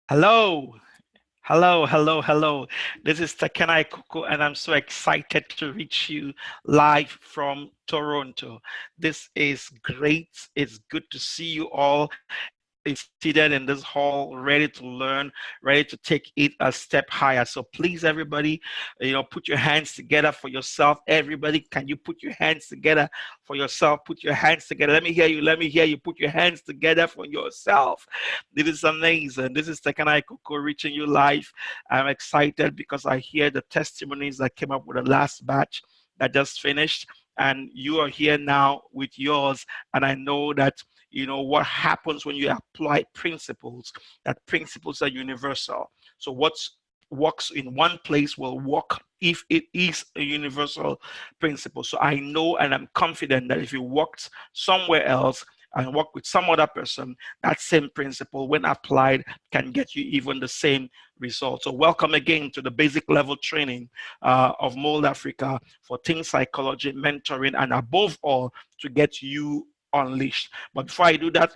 Hello, hello. This is Tekena Ikoko, and I'm so excited to reach you live from Toronto. This is great. It's good to see you all seated in this hall, ready to learn, ready to take it a step higher. So please, everybody, put your hands together for yourself. Everybody, can you put your hands together for yourself? Put your hands together. Let me hear you. Let me hear you. Put your hands together for yourself. This is amazing. This is Tekena Ikoko reaching you live. I'm excited because I hear the testimonies that came up with the last batch that just finished. And you are here now with yours. And I know that what happens when you apply principles, that principles are universal. So what works in one place will work if it is a universal principle. So I know and I'm confident that if it worked somewhere else and work with some other person, that same principle, when applied, can get you even the same result. So welcome again to the basic level training of MouldAfrica for team psychology, mentoring, and above all, to get you unleashed. But before I do that,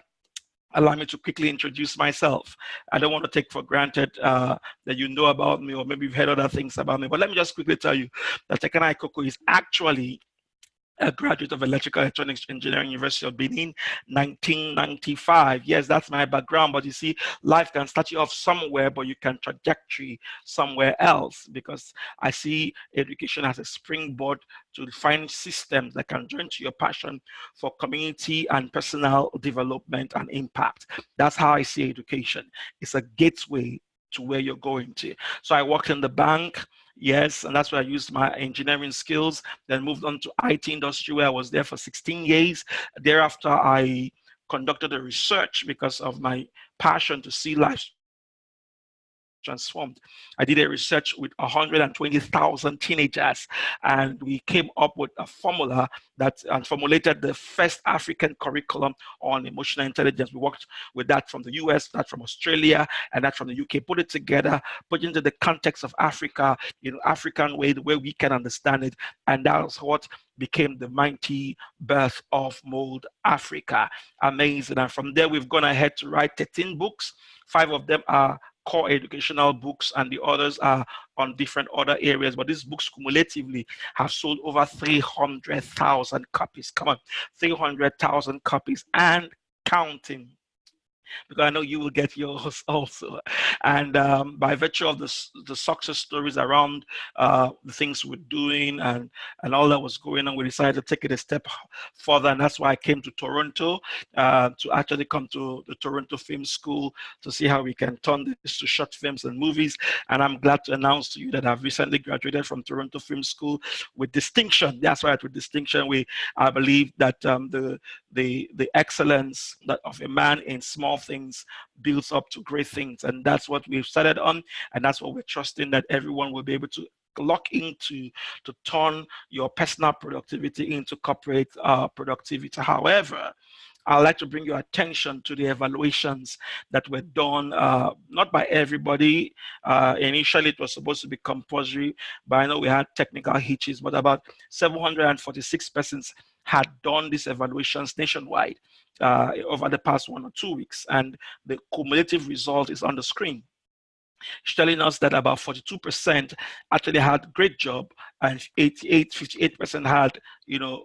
allow me to quickly introduce myself. I don't want to take for granted that you know about me, or maybe you've heard other things about me, but let me just quickly tell you that Tekena Ikoko is actually a graduate of Electrical Electronics Engineering, University of Benin, 1995. Yes, that's my background, but you see, life can start you off somewhere, but you can trajectory somewhere else, because I see education as a springboard to find systems that can join to your passion for community and personal development and impact. That's how I see education. It's a gateway to where you're going to. So I worked in the bank, yes, and that's where I used my engineering skills, then moved on to IT industry where I was there for 16 years. Thereafter, I conducted a research because of my passion to see life transformed. I did a research with 120,000 teenagers, and we came up with a formula that and formulated the first African curriculum on emotional intelligence. We worked with that from the US, that from Australia, and that from the UK. Put it together, put it into the context of Africa, African way, the way we can understand it, and that's what became the mighty birth of Mold Africa. Amazing. And from there, we've gone ahead to write 13 books. 5 of them are core educational books, and the others are on different other areas. But these books cumulatively have sold over 300,000 copies. Come on, 300,000 copies and counting, because I know you will get yours also. And by virtue of the success stories around the things we're doing, and all that was going on, we decided to take it a step further. And that's why I came to Toronto to actually come to the Toronto Film School to see how we can turn this to short films and movies. And I'm glad to announce to you that I've recently graduated from Toronto Film School with distinction. That's right, with distinction. I believe that the excellence that of a man in small things builds up to great things, and that's what we've started on, and that's what we're trusting that everyone will be able to lock into, to turn your personal productivity into corporate productivity. However, I'd like to bring your attention to the evaluations that were done, not by everybody. Initially, it was supposed to be compulsory, but I know we had technical hitches, but about 746 persons had done these evaluations nationwide over the past 1 or 2 weeks, and the cumulative result is on the screen. She's telling us that about 42% actually had great job, and 58% had,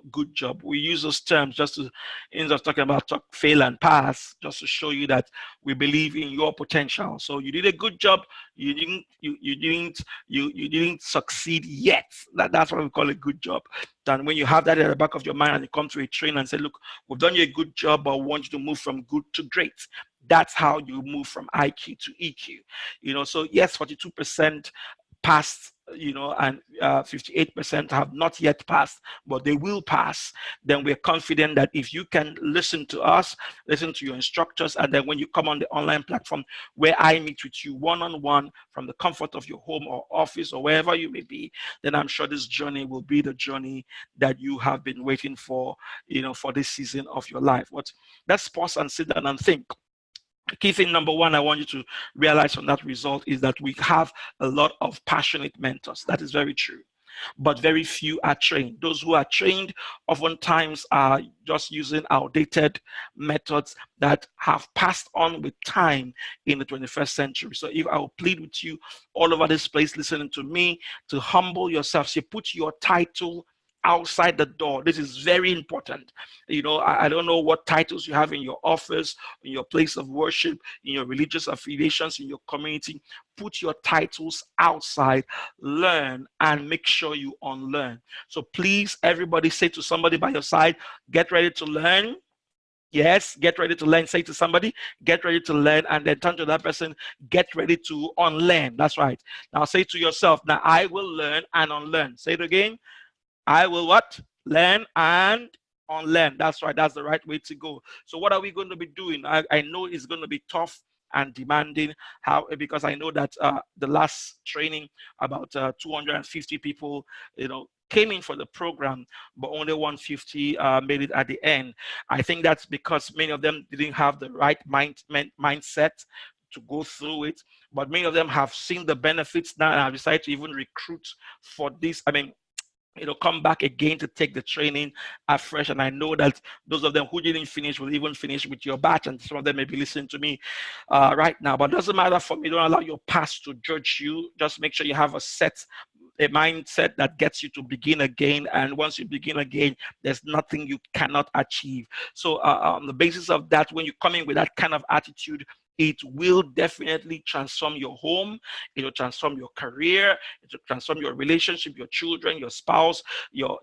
good job. We use those terms just to, instead of talking about fail and pass, just to show you that we believe in your potential. So you did a good job. You didn't succeed yet. That's what we call a good job. And when you have that at the back of your mind and you come to a trainer and say, look, we've done you a good job, but we want you to move from good to great. That's how you move from IQ to EQ. So yes, 42% passed, and 58% have not yet passed, but they will pass. Then we're confident that if you can listen to us, listen to your instructors, and then when you come on the online platform where I meet with you one-on-one from the comfort of your home or office or wherever you may be, then I'm sure this journey will be the journey that you have been waiting for, for this season of your life. Let's pause and sit down and think. Key thing number one I want you to realize from that result is that we have a lot of passionate mentors. That is very true. but very few are trained. Those who are trained oftentimes are just using outdated methods that have passed on with time in the 21st century. So if I will plead with you all over this place listening to me to humble yourself, say, put your title outside the door. This is very important. You know, I don't know what titles you have in your office, in your place of worship, in your religious affiliations, in your community. Put your titles outside, learn, and make sure you unlearn. So please, everybody, say to somebody by your side, get ready to learn. Yes, get ready to learn. Say to somebody, get ready to learn, and then turn to that person, get ready to unlearn. That's right. Now say to yourself, now I will learn and unlearn. Say it again. I will what? Learn and unlearn. That's right. That's the right way to go. So what are we going to be doing? I know it's going to be tough and demanding. How? Because I know that the last training, about 250 people, came in for the program, but only 150 made it at the end. I think that's because many of them didn't have the right mindset to go through it, but many of them have seen the benefits now and have decided to even recruit for this. I mean, come back again to take the training afresh. And I know that those of them who didn't finish will even finish with your batch, and some of them may be listening to me right now. But it doesn't matter for me. Don't allow your past to judge you. Just make sure you have a mindset that gets you to begin again. And once you begin again, there's nothing you cannot achieve. So on the basis of that, when you come in with that kind of attitude, it will definitely transform your home. It will transform your career. It will transform your relationship, your children, your spouse,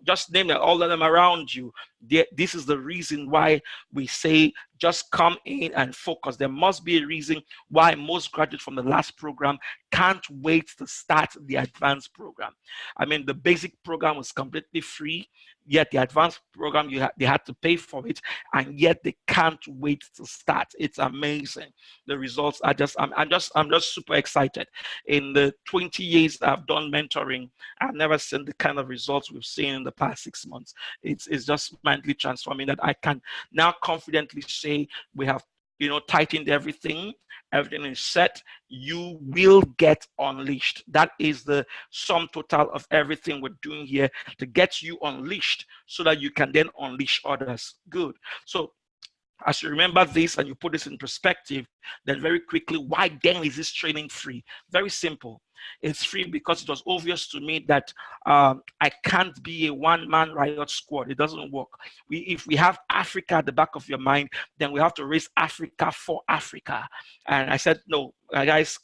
just name it, all of them around you. This is the reason why we say just come in and focus. There must be a reason why most graduates from the last program can't wait to start the advanced program. I mean, the basic program was completely free, yet the advanced program, they had to pay for it, and yet they can't wait to start. It's amazing. The results are I'm just super excited. In the 20 years I've done mentoring, I've never seen the kind of results we've seen in the past 6 months. It's just mentally transforming that I can now confidently say we have tightened everything. Everything is set. You will get unleashed. That is the sum total of everything we're doing here, to get you unleashed so that you can then unleash others. Good. So as you remember this and you put this in perspective, then very quickly, why then is this training free? Very simple. It's free because it was obvious to me that I can't be a one-man riot squad. It doesn't work. If we have Africa at the back of your mind, then we have to raise Africa for Africa. And I said, no, guys,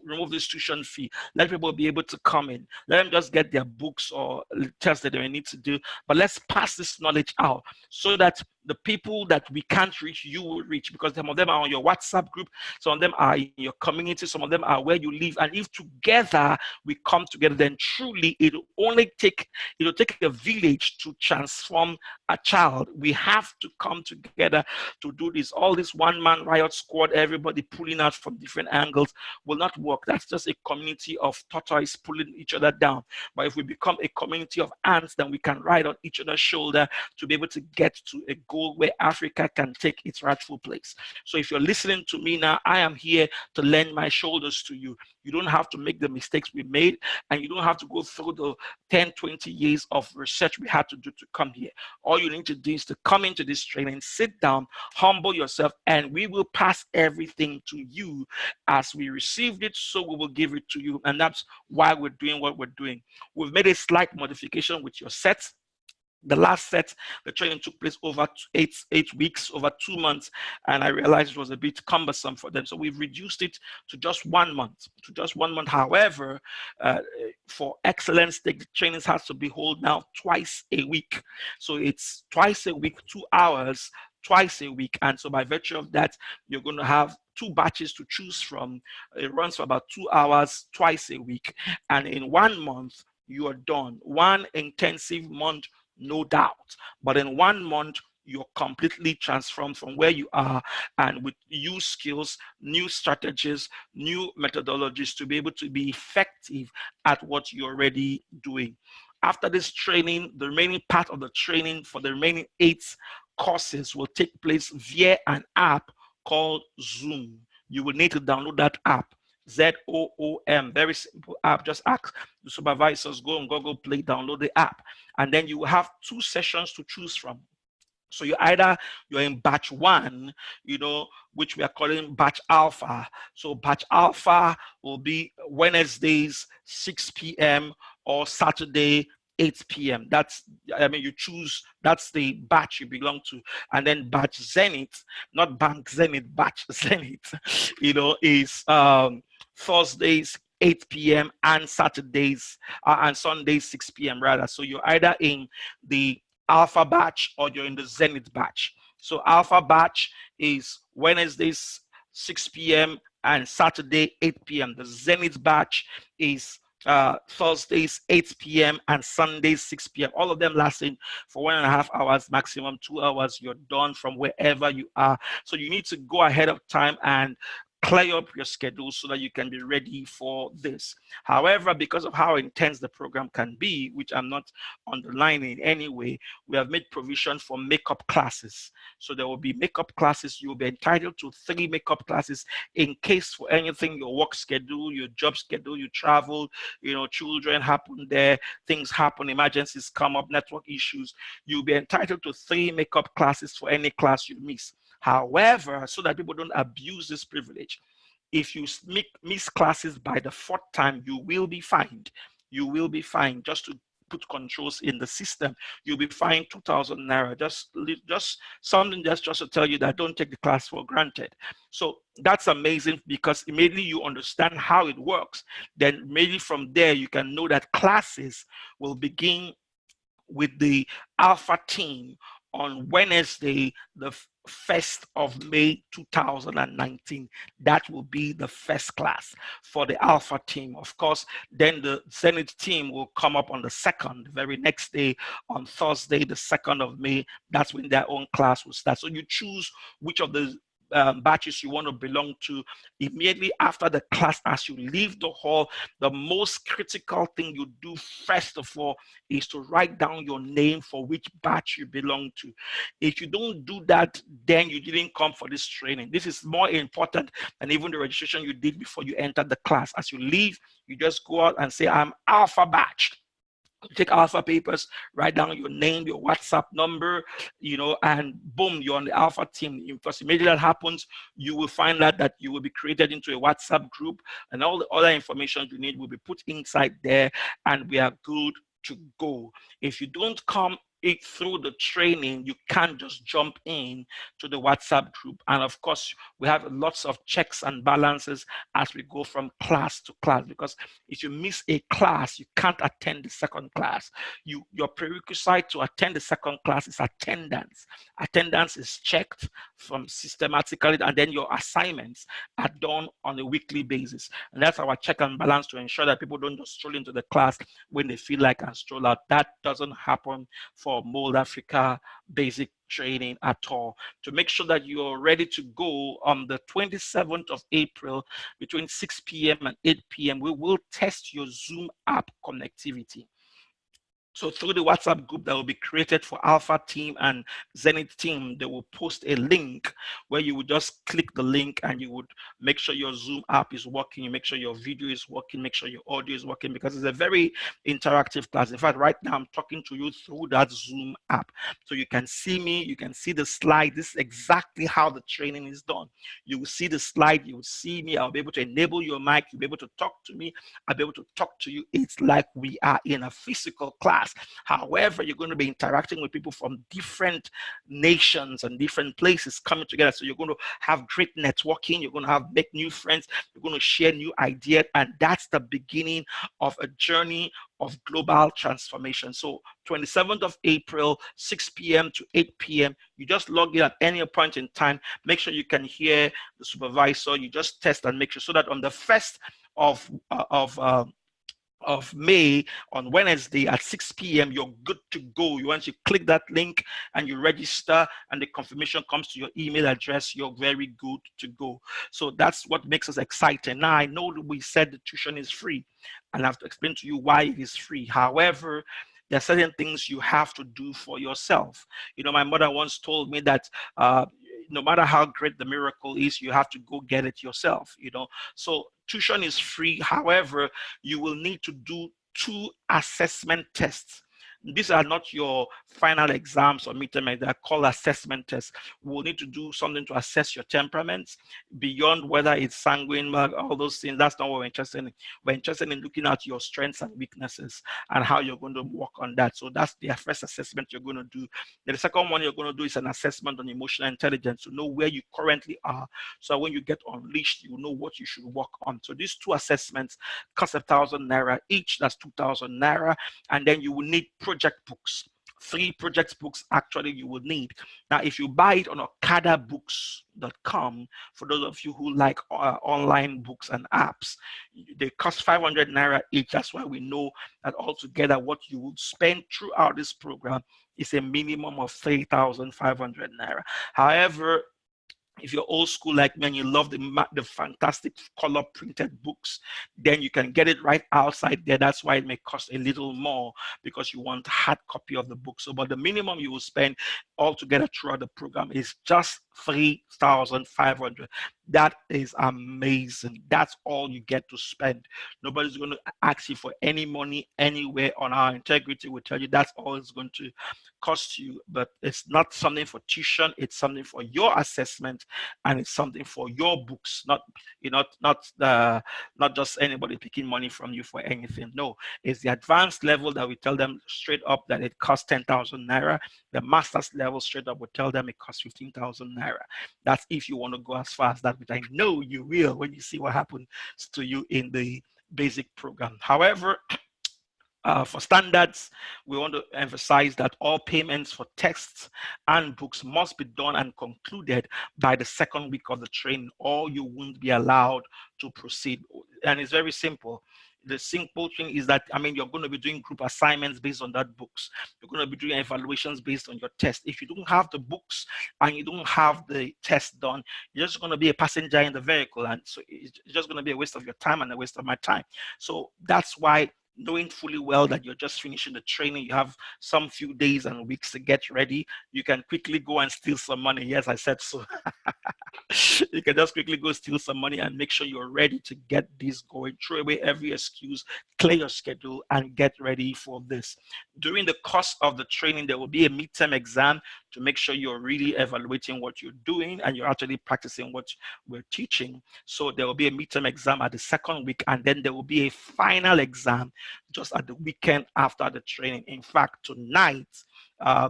remove this tuition fee. Let people be able to come in. Let them just get their books or tests that they need to do. But let's pass this knowledge out so that the people that we can't reach, you will reach, because some of them are on your WhatsApp group, some of them are in your community, some of them are where you live. And if together we come together, then truly it'll take a village to transform a child. We have to come together to do this. All this one-man riot squad, everybody pulling out from different angles, will not work. That's just a community of tortoise pulling each other down. But if we become a community of ants, then we can ride on each other's shoulder to be able to get to a goal where Africa can take its rightful place. So if you're listening to me now, I am here to lend my shoulders to you. You don't have to make the mistakes we made, and you don't have to go through the 10, 20 years of research we had to do to come here. All you need to do is to come into this training, sit down, humble yourself, and we will pass everything to you as we received it, so we will give it to you. And that's why we're doing what we're doing. We've made a slight modification with your sets. The last set, the training took place over eight weeks, over 2 months, and I realized it was a bit cumbersome for them. So we've reduced it to just 1 month. However, for excellence, the trainings has to be held now twice a week. So it's twice a week, 2 hours, twice a week. And so by virtue of that, you're going to have 2 batches to choose from. It runs for about 2 hours twice a week. And in 1 month, you are done. 1 intensive month, no doubt. But in 1 month, you're completely transformed from where you are, and with new skills, new strategies, new methodologies to be able to be effective at what you're already doing. After this training, the remaining part of the training for the remaining 8 courses will take place via an app called Zoom. You will need to download that app. ZOOM. Very simple app. Just ask the supervisors, go on Google Play, download the app, and then you will have 2 sessions to choose from. So you're in batch one, which we are calling batch alpha. So batch alpha will be Wednesdays 6 p.m. or Saturday 8 p.m. You choose, that's the batch you belong to. And then batch zenith, not bank zenith, batch zenith, is Thursdays 8 p.m. and Saturdays and Sundays 6 p.m. rather. So you're either in the alpha batch or you're in the zenith batch. So alpha batch is Wednesdays 6 p.m. and Saturday 8 p.m. The zenith batch is Thursdays 8 p.m. and Sundays 6 p.m. All of them lasting for 1.5 hours, maximum 2 hours. You're done from wherever you are. So you need to go ahead of time and clear up your schedule so that you can be ready for this. However, because of how intense the program can be, which I'm not underlining in any way, we have made provision for makeup classes. So there will be makeup classes. You'll be entitled to 3 makeup classes in case for anything, your work schedule, your job schedule, you travel, children happen there, things happen, emergencies come up, network issues. You'll be entitled to 3 makeup classes for any class you miss. However, so that people don't abuse this privilege, if you miss classes by the 4th time, you will be fined. You will be fined. Just to put controls in the system, you'll be fined 2,000 naira. Just something just to tell you that don't take the class for granted. So that's amazing, because immediately you understand how it works. Then maybe from there you can know that classes will begin with the alpha team on Wednesday, the 1st of May 2019. That will be the first class for the alpha team. Of course, then the zenith team will come up on the 2nd, the very next day, on Thursday, the 2nd of May. That's when their own class will start. So you choose which of the batches you want to belong to immediately after the class. As you leave the hall, the most critical thing you do first of all is to write down your name for which batch you belong to. If you don't do that, then you didn't come for this training. This is more important than even the registration you did before you entered the class. As you leave, you just go out and say, I'm alpha batch. Take alpha papers, write down your name, your WhatsApp number, and boom, you're on the alpha team. Because immediately that happens, you will find out that you will be created into a WhatsApp group, and all the other information you need will be put inside there, and we are good to go. If you don't come through the training, you can't just jump in to the WhatsApp group. And of course, we have lots of checks and balances as we go from class to class, because if you miss a class, you can't attend the second class. Your prerequisite to attend the second class is attendance. Attendance is checked from systematically, and then your assignments are done on a weekly basis. And that's our check and balance to ensure that people don't just stroll into the class when they feel like and stroll out. That doesn't happen for MouldAfrica basic training at all. To make sure that you're ready to go on the 27th of April between 6 p.m. and 8 p.m., we will test your Zoom app connectivity. So through the WhatsApp group that will be created for Alpha team and Zenith team, they will post a link where you would just click the link and you would make sure your Zoom app is working, you make sure your video is working, make sure your audio is working, because it's a very interactive class. In fact, right now I'm talking to you through that Zoom app. So you can see me, you can see the slide. This is exactly how the training is done. You will see the slide, you will see me, I'll be able to enable your mic, you'll be able to talk to me, I'll be able to talk to you. It's like we are in a physical class. However, you're going to be interacting with people from different nations and different places coming together. So you're going to have great networking. You're going to make new friends. You're going to share new ideas. And that's the beginning of a journey of global transformation. So 27th of April, 6 p.m. to 8 p.m. You just log in at any point in time. Make sure you can hear the supervisor. You just test and make sure, so that on the 1st of May, on Wednesday at 6 p.m., you're good to go. Once you click that link and you register and the confirmation comes to your email address, you're very good to go. So that's what makes us excited. Now, I know that we said the tuition is free, and I have to explain to you why it is free. However, there are certain things you have to do for yourself. My mother once told me that no matter how great the miracle is, you have to go get it yourself. So Tuition is free. However, you will need to do 2 assessment tests. These are not your final exams or midterm. They are called assessment tests. We'll need to do something to assess your temperaments beyond whether it's sanguine, all those things. That's not what we're interested in. We're interested in looking at your strengths and weaknesses and how you're going to work on that. So that's the first assessment you're going to do. Then the second one you're going to do is an assessment on emotional intelligence to know where you currently are. So when you get unleashed, you know what you should work on. So these 2 assessments cost 1,000 naira each. That's 2,000 naira. And then you will need project books. 3 project books actually you will need. Now, if you buy it on okadabooks.com, for those of you who like online books and apps, they cost 500 naira each. That's why we know that altogether what you would spend throughout this program is a minimum of 3,500 naira. However, if you're old school like me and you love the fantastic color printed books, then you can get it right outside there. That's why it may cost a little more, because you want a hard copy of the book. So, but the minimum you will spend altogether throughout the program is just 3,500. That is amazing. That's all you get to spend. Nobody's going to ask you for any money anywhere. On our integrity, will tell you that's all it's going to cost you. But it's not something for tuition. It's something for your assessment, and it's something for your books. Not just anybody picking money from you for anything. No, it's the advanced level that we tell them straight up that it costs 10,000 naira. The master's level straight up will tell them it costs 15,000 naira. That's if you want to go as far as that, which I know you will when you see what happens to you in the basic program. However, for standards, we want to emphasize that all payments for texts and books must be done and concluded by the second week of the training, or you won't be allowed to proceed. And it's very simple. The simple thing is that, you're going to be doing group assignments based on that books. You're going to be doing evaluations based on your test. If you don't have the books and you don't have the test done, you're just going to be a passenger in the vehicle. And so it's just going to be a waste of your time and a waste of my time. So that's why, knowing fully well that you're just finishing the training, you have some few days and weeks to get ready, you can quickly go and steal some money. Yes, I said so. You can just quickly go steal some money and make sure you're ready to get this going. Throw away every excuse, clear your schedule, and get ready for this. During the course of the training, there will be a midterm exam to make sure you're really evaluating what you're doing and you're actually practicing what we're teaching. So there will be a midterm exam at the second week, and then there will be a final exam just at the weekend after the training. In fact, tonight,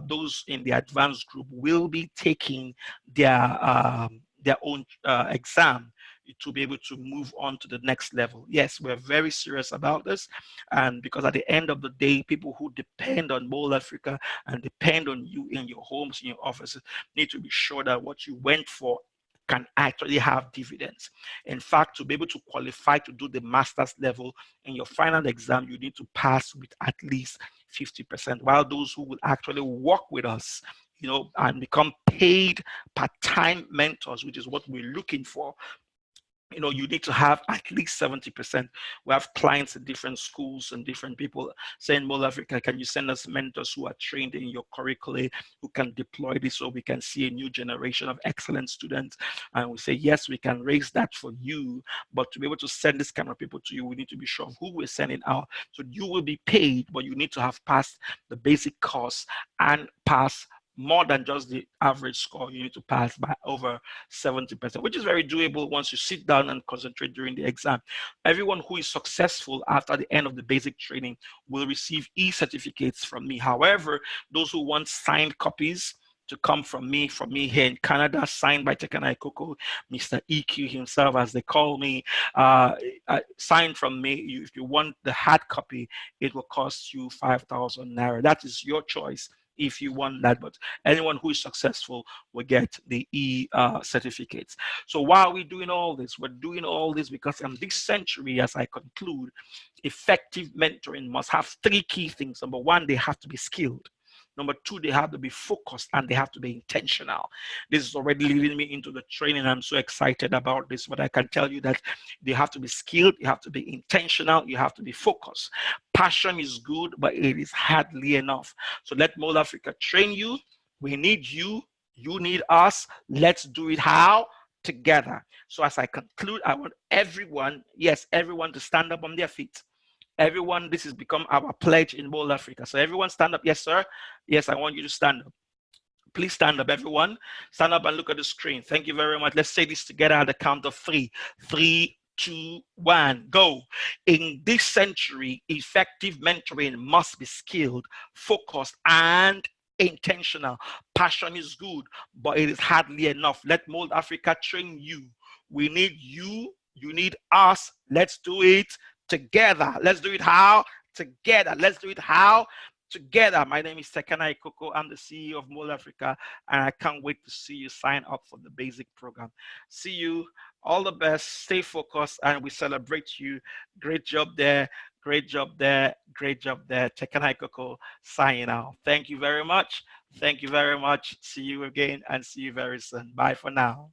those in the advanced group will be taking their own exam to be able to move on to the next level. Yes, we're very serious about this. And because at the end of the day, people who depend on MouldAfrica and depend on you in your homes, in your offices, need to be sure that what you went for can actually have dividends. In fact, to be able to qualify to do the master's level in your final exam, you need to pass with at least 50%, while those who will actually work with us, and become paid part-time mentors, which is what we're looking for, you need to have at least 70%. We have clients in different schools and different people saying, MouldAfrica, can you send us mentors who are trained in your curricula, who can deploy this so we can see a new generation of excellent students? And we say, yes, we can raise that for you. But to be able to send this kind of people to you, we need to be sure of who we're sending out. So you will be paid, but you need to have passed the basic course and pass more than just the average score. You need to pass by over 70%, which is very doable once you sit down and concentrate during the exam. Everyone who is successful after the end of the basic training will receive e-certificates from me. However, those who want signed copies to come from me here in Canada, signed by Tekena Ikoko, Mr. EQ himself, as they call me, signed from me. If you want the hard copy, it will cost you 5,000 naira. That is your choice if you want that, but anyone who is successful will get the certificates. So while we're doing all this, we're doing all this because in this century, as I conclude, effective mentoring must have 3 key things. Number 1, they have to be skilled. Number 2, they have to be focused and they have to be intentional. This is already leading me into the training. I'm so excited about this, but I can tell you that they have to be skilled, you have to be intentional, you have to be focused. Passion is good, but it is hardly enough. So let MouldAfrica train you. We need you. You need us. Let's do it how? together. So as I conclude, I want everyone, yes, everyone to stand up on their feet. Everyone, this has become our pledge in MouldAfrica. So everyone stand up. Yes, sir. Yes, I want you to stand up. Please stand up, everyone. Stand up and look at the screen. Thank you very much. Let's say this together at the count of three. Three, two, one, go. In this century, effective mentoring must be skilled, focused, and intentional. Passion is good, but it is hardly enough. Let MouldAfrica train you. We need you. You need us. Let's do it together. Let's do it how? Together. Let's do it how? Together. My name is Tekena Ikoko. I'm the CEO of MouldAfrica, and I can't wait to see you sign up for the basic program. See you. All the best. Stay focused, and we celebrate you. Great job there. Great job there. Great job there. Tekena Ikoko signing out. Thank you very much. Thank you very much. See you again, and see you very soon. Bye for now.